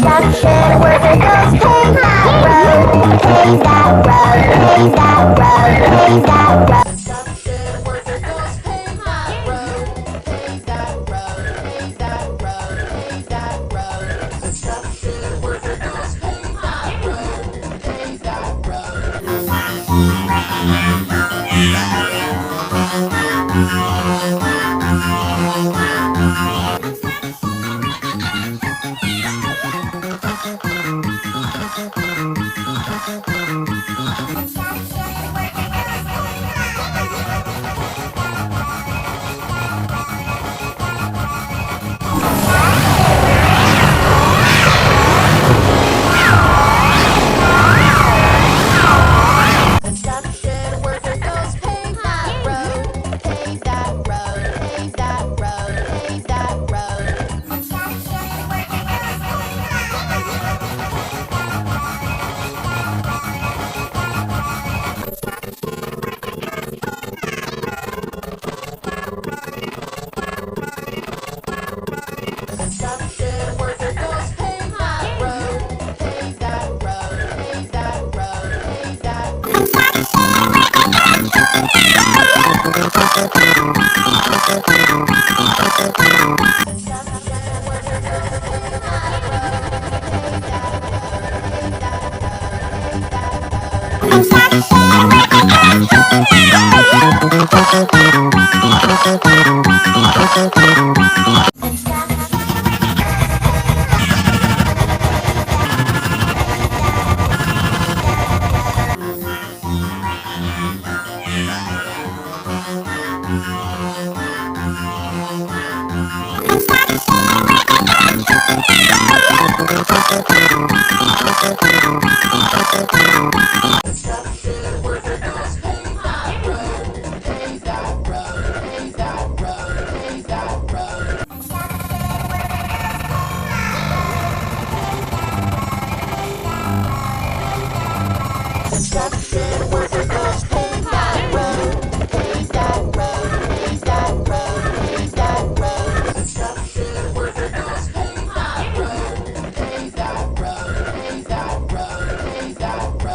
construction worker goes pave that road, pave that road, pave that road, pave that road. Construction worker goes pave that road, pave that road, pave that road, pave that road. Construction worker goes pave that road, pave that construction worker goes pave that road, pave that road, pave that road, pave that road. Construction worker goes construction worker goes pave that road, pave that road, pave that road, pave that construction worker goes pave that road, pave that road, pave that road, pave that road. Construction worker goes pave that road, pave that road, pave that road, pave that road. Construction worker goes pave that road, pave that road, pave that road, pave that road.